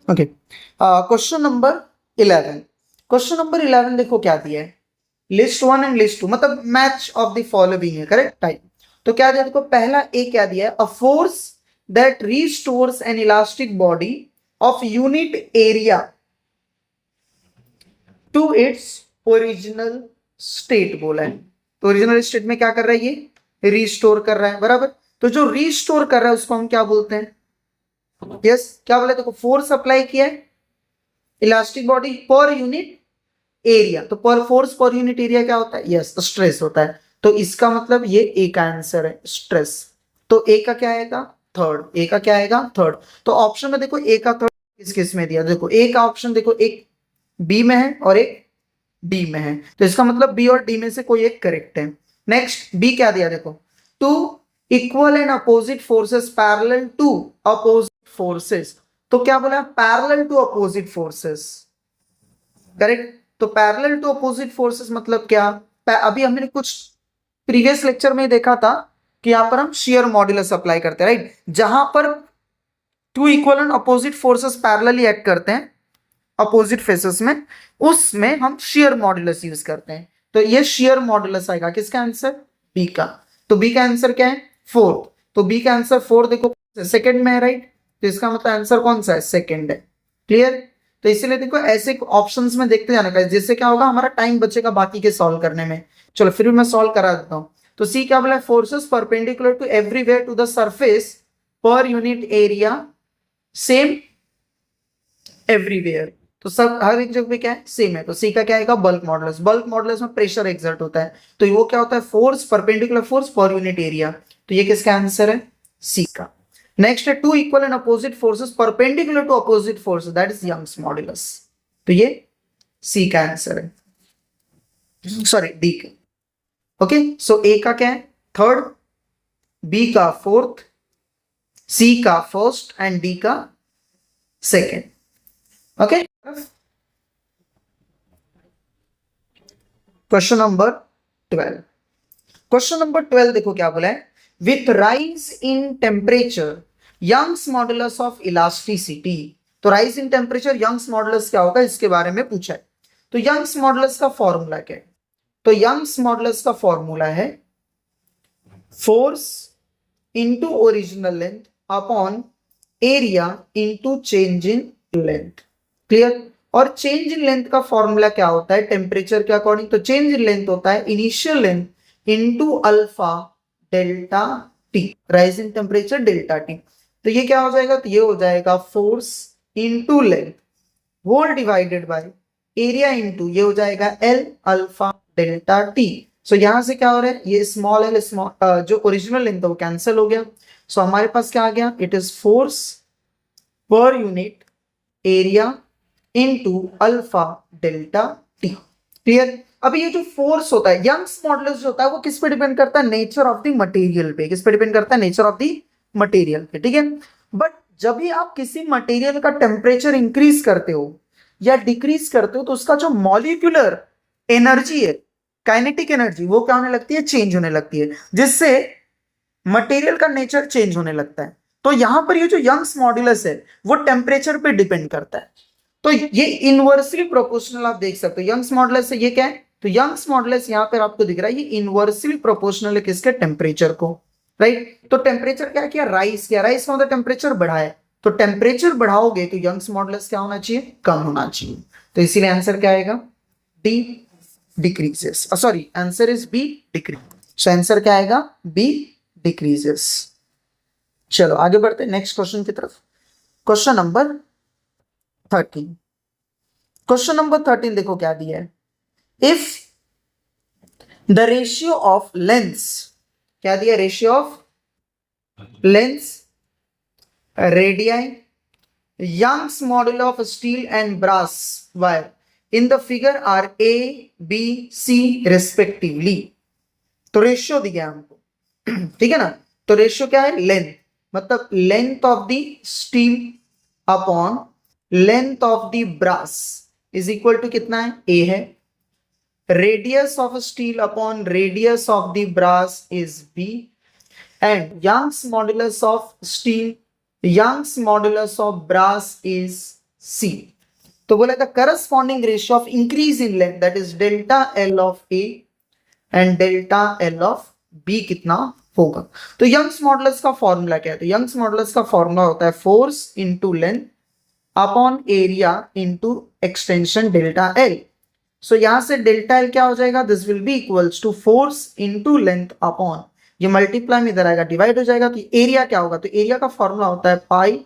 Okay, question number 11। Question number 11 देखो क्या दिया है, लिस्ट 1 एंड लिस्ट 2, मतलब मैच ऑफ द फॉलोइंग है, करेक्ट टाइप। तो क्या दिया देखो, पहला ए क्या दिया है, a force that restores an elastic body of unit area to its original state बोला है। तो ओरिजिनल स्टेट में क्या कर रहा है, ये रिस्टोर कर रहा है, बराबर। तो जो रिस्टोर कर रहा है उसको हम क्या बोलते हैं, यस क्या बोला, देखो फोर्स अप्लाई किया है इलास्टिक बॉडी पर यूनिट एरिया, तो पर फोर्स पर यूनिट एरिया क्या होता है, यस स्ट्रेस होता है। तो इसका मतलब ये ए का आंसर है, स्ट्रेस। तो ए का क्या आएगा, थर्ड। ए का क्या आएगा, थर्ड। तो ऑप्शन में देखो ए का थर्ड किस किस में दिया, देखो ए का ऑप्शन देखो, एक बी में है और एक डी में है, तो इसका मतलब बी और डी में से कोई एक करेक्ट है। नेक्स्ट बी क्या दिया देखो, two equal and opposite forces parallel to opposite forces. तो क्या बोला, parallel to opposite forces, correct. तो पैरेलल टू अपोजिट फोर्सेस मतलब क्या, अभी हमने कुछ प्रीवियस लेक्चर में देखा था कि यहां पर हम शेयर मॉड्यूलस अप्लाई करते हैं, राइट। जहां पर two equal and opposite forces parallelly act करते हैं अपोजिट फेसेस में, उसमें हम शेयर मॉड्यूलस यूज करते हैं। तो ये शेयर मॉड्यूलस आएगा, किसका आंसर, बी का। तो बी का आंसर क्या है, फोर्थ। तो बी का आंसर फोर्थ देखो सेकंड में है, राइट। तो इसका मतलब आंसर कौन सा है, सेकंड है, क्लियर। तो इसीलिए देखो ऐसे ऑप्शंस में देखते जाने का, जिससे क्या होगा, हमारा टाइम बचेगा बाकी के सॉल्व करने में। चलो फिर भी मैं सॉल्व करा देता हूं। तो सी क्या बोला, forces perpendicular to everywhere to the surface per unit area same everywhere. तो सब हर एक जगह पे क्या है, सेम है। तो सी का क्या आएगा, बल्क मॉडुलस। बल्क मॉडुलस में प्रेशर एक्सर्ट होता है, तो वो क्या होता है, force perpendicular force per unit area. तो ये किसका आंसर है, सी का। नेक्स्ट है two equal and opposite forces perpendicular to opposite force, that is Young's modulus. तो ये सी का आंसर है, सॉरी डी का। ओके, सो ए का क्या है, थर्ड, बी का फोर्थ, सी का फर्स्ट एंड डी का second. Okay, question number 12। Question number 12 देखो क्या बोला है, with rise in temperature Young's modulus of elasticity. तो rise in temperature Young's modulus क्या होगा, इसके बारे में पूछा है। तो यंग्स मॉडुलस का फॉर्मूला क्या है, तो यंग्स मॉडुलस का फॉर्मूला है force into original length upon area into change in length, clear. और चेंज इन लेंथ का फॉर्मूला क्या होता है, टेम्परेचर के अकॉर्डिंग। तो चेंज इन लेंथ होता है initial length into alpha delta T, rise in temperature delta T. तो ये क्या हो जाएगा, तो ये हो जाएगा force into length whole divided by area into, ये हो जाएगा L alpha delta T. So यहां से क्या हो रहा है, ये स्मॉल एल स्मॉल जो ओरिजिनल लेंथ है वो कैंसिल हो गया। सो हमारे पास क्या आ गया, it is force per unit area into alpha delta T, clear. अभी ये जो फोर्स होता है, यंग्स मॉडुलस जो होता है, वो किस पे डिपेंड करता है, नेचर ऑफ द मटेरियल पे। किस पे डिपेंड करता है, नेचर ऑफ द मटेरियल पे, ठीक है। बट जब भी आप किसी मटेरियल का टेम्परेचर इंक्रीज करते हो या डिक्रीज करते हो, तो उसका जो मॉलिक्यूलर एनर्जी है, काइनेटिक एनर्जी, वो क्या होने लगती है, चेंज होने लगती है, जिससे मटेरियल का नेचर चेंज होने लगता है। तो यहां पर ये जो यंग्स मॉडुलस है वो टेम्परेचर पे डिपेंड करता है। तो ये इनवर्सली प्रोपोर्शनल आप देख सकते हो, यंग्स मॉडुलस से ये क्या है, तो यंग्स मॉडुलस यहां पर आपको दिख रहा है, ये इनवर्सली प्रोपोर्शनल है किसके, टेम्परेचर को, राइट। तो टेम्परेचर क्या किया, राइज किया, राइज का मतलब टेम्परेचर बढ़ाए। तो टेम्परेचर बढ़ाओगे तो यंग्स मॉडुलस क्या होना चाहिए, कम होना चाहिए। तो इसीलिए आंसर क्या आएगा, D decreases, sorry answer is be decrease. So answer क्या आएगा, बी डिक्रीजेस। चलो आगे बढ़ते नेक्स्ट क्वेश्चन की तरफ। Question number 13। क्वेश्चन नंबर 13 देखो क्या दिया है, if the ratio of lengths, क्या दिया, ratio of lengths radii Young's modulus of steel and brass wire in the figure are A B C respectively. तो रेशियो दिया हमको, ठीक है ना। तो रेशियो क्या है, लेंथ, मतलब length of the steel upon length of the brass is equal to कितना है, ए है। Radius of steel upon radius of the brass is B, and Young's modulus of steel Young's modulus of brass is C। तो बोला था corresponding ratio of increase in length that is delta L of A and delta L of B कितना होगा। तो Young's modulus का formula क्या है? तो यंग्स मॉडुलस का फॉर्मूला होता है force into length upon area into extension delta L. So यहां से डेल्टा एल क्या हो जाएगा? This will be equals to force into length upon, ये मल्टीप्लाई में इधर आएगा डिवाइड हो जाएगा, तो एरिया क्या होगा? तो एरिया का फॉर्मूला होता है पाई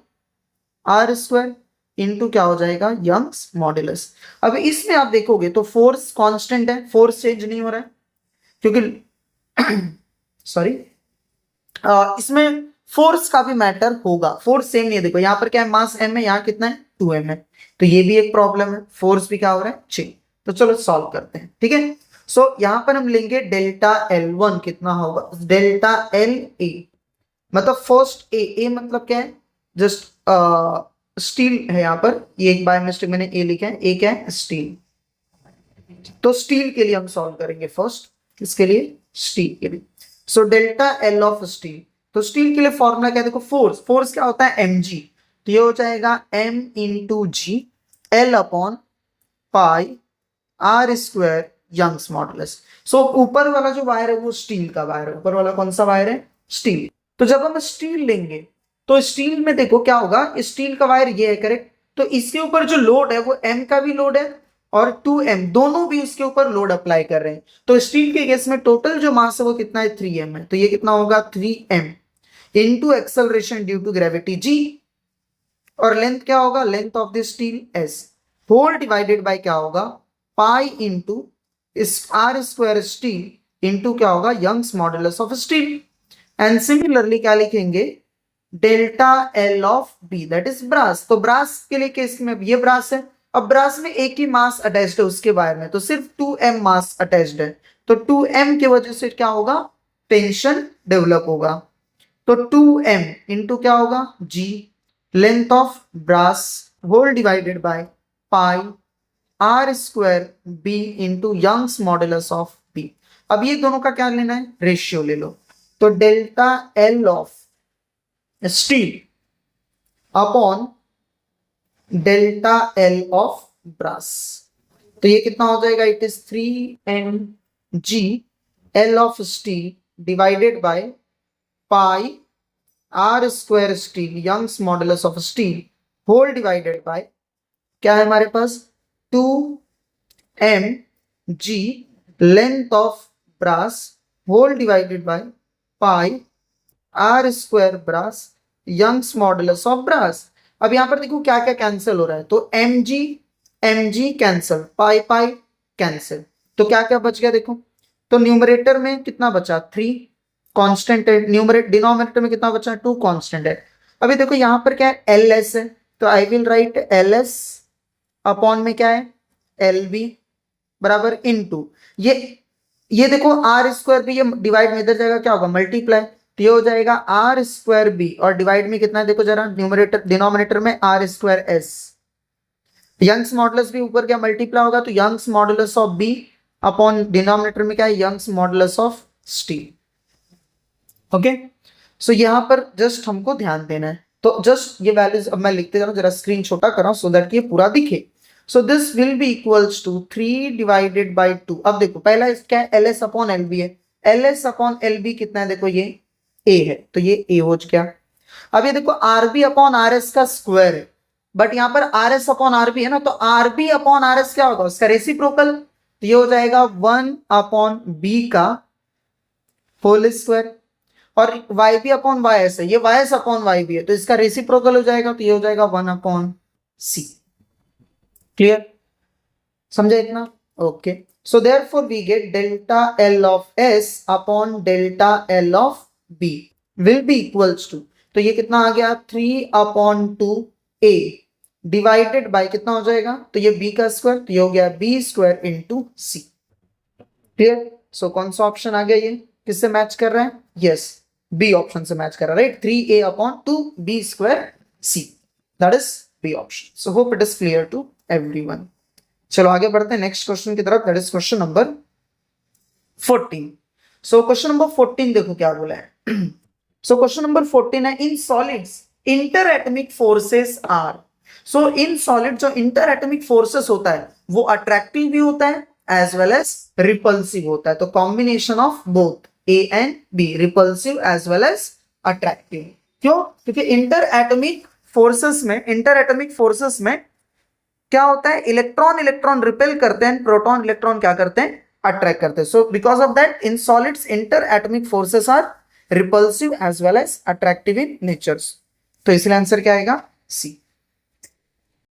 आर स्क्वायर इनटू क्या हो जाएगा? Young's modulus. अब इसमें आप देखोगे तो फोर्स कांस्टेंट है, फोर्स चेंज नहीं हो रहा है क्योंकि सॉरी इसमें फोर्स का भी मैटर होगा, फोर्स सेम नहीं है। देखो यहाँ पर क्या है? मास m है, यहाँ कितना है? 2m है, तो ये भी एक प्रॉब्लम है, फोर्स भी क्या हो रहा है? चेंज। तो चलो सॉल्व करते हैं, ठीक है। सो यहाँ पर हम लेंगे डेल्टा L1 कितना होगा? डेल्टा एल ए, मतलब फर्स्ट ए मतलब क्या है? जस्ट स्टील है यहाँ पर, ये एक बाय मिस्टेक मैंने ए लिखा है, ए क्या है? स्टील। तो स्टील के लिए हम सॉल्व करेंगे फर्स्ट, किसके लिए? स्टील के लिए। So delta L of steel, तो स्टील के लिए फॉर्मूला क्या है? देखो फोर्स, फोर्स क्या होता है? mg, तो ये हो जाएगा m into G L upon pi R square Young's modulus. So ऊपर वाला जो वायर है वो स्टील का वायर है, ऊपर वाला कौन सा वायर है? स्टील। तो जब हम स्टील लेंगे तो स्टील में देखो क्या होगा? स्टील का वायर ये है, करेक्ट। तो इसके ऊपर जो लोड है वो m का भी लोड है और 2m, दोनों भी उसके ऊपर लोड अप्लाई कर रहे हैं। तो स्टील के केस में टोटल जो मास है वो कितना है? 3m है, तो ये कितना होगा? 3m into acceleration due to gravity g, और लेंथ क्या होगा? Length of the steel s, whole divided by क्या होगा? पाई इंटू इस आर स्क्वायर स्टील इंटू क्या होगा? Young's modulus of steel. And similarly क्या लिखेंगे? Delta L of B that is brass. तो ब्रास के लिए केस में ये ब्रास है, अब ब्रास में एक ही मास अटैच्ड है उसके वायर में, तो सिर्फ 2m मास अटैच्ड है, तो 2m की वजह से क्या होगा? टेंशन डेवलप होगा। तो 2m इंटू क्या होगा? g, length of brass whole divided by pi R square B into Young's modulus of B. अब ये दोनों का क्या लेना है? रेशियो ले लो। तो delta L of steel upon delta L of brass, तो ये कितना हो जाएगा? It is 3mg L of steel divided by pi R square steel Young's modulus of steel whole divided by क्या है हमारे पास? 2mg length of brass whole divided by pi R square brass Young's modulus of brass. अब यहां पर देखो क्या क्या कैंसिल हो रहा है, तो mg कैंसिल, पाई पाई कैंसिल, तो क्या क्या बच गया देखो? तो न्यूमरेटर में कितना बचा? 3 कांस्टेंट है, न्यूमरेटर डिनोमिनेटर में कितना बचा? 2 कांस्टेंट है। अभी देखो यहां पर क्या है? ls है, तो I will write ls upon में क्या है? lb बराबर इनटू ये देखो आर स्क्वायर भी, ये डिवाइड में इधर जाएगा क्या होगा? मल्टीप्लाई, तो ये हो जाएगा आर स्क्वायर बी, और डिवाइड में कितना है देखो जरा? न्यूमरेटर डिनोमिनेटर में R square S, Young's modulus भी ऊपर क्या मल्टीप्लाई होगा? तो Young's modulus of B upon denominator में क्या है? Young's modulus of steel. Okay, so यहां पर जस्ट हमको ध्यान देना है, तो जस्ट ये वैल्यूज अब मैं लिखते जा रहा हूं, जरा स्क्रीन छोटा कर रहा हूं सो दैट ये पूरा दिखे। So this will be equals to 3 divided by 2। अब देखो पहला क्या है? ls अपॉन lb है, ls अपॉन lb कितना है? देखो ये a है, तो ये a हो गया। अब ये देखो rb अपॉन rs का स्क्वायर है, बट यहाँ पर rs अपॉन rb है ना, तो rb अपॉन rs क्या होगा? उसका रेसिप्रोकल, तो ये हो जाएगा 1 अपॉन b का होल स्क्वायर, और yb अपॉन ys है, ये ys अपॉन yb है, तो इसका रेसिप्रोकल हो जाएगा, तो ये हो जाएगा 1 अपॉन c। क्लियर? समझे इतना? Okay, so therefore we get delta L of s upon delta L of b will be equals to, तो ये कितना आ गया? 3 अपॉन 2a डिवाइडेड बाय कितना हो जाएगा? तो ये b का स्क्वायर, तो ये हो गया b square into c। Clear? So कौन सा ऑप्शन आ गया? ये किससे मैच कर रहा है? यस, बी ऑप्शन से मैच कर रहा है, right? 3a upon 2b square c, that is B option. So hope it is clear to everyone. चलो आगे बढ़ते हैं नेक्स्ट क्वेश्चन की तरफ, that is question number 14। So question number 14 देखो क्या बोला है। सो क्वेश्चन नंबर 14 है, in solids interatomic forces are, so in solid जो इंटर एटमिक फोर्सेस होता है वो अट्रैक्टिव भी होता है एज वेल एज रिपल्सिव होता है, तो combination of both A and B, repulsive as well as attractive. क्यों? क्योंकि इंटर एटमिक फोर्सेस में क्या होता है, इलेक्ट्रॉन इलेक्ट्रॉन रिपेल करते हैं, प्रोटॉन इलेक्ट्रॉन क्या करते हैं, अट्रैक्ट करते हैं। So because of that in solids interatomic forces are repulsive as well as attractive in natures, तो इसलिए आंसर क्या आएगा, सी।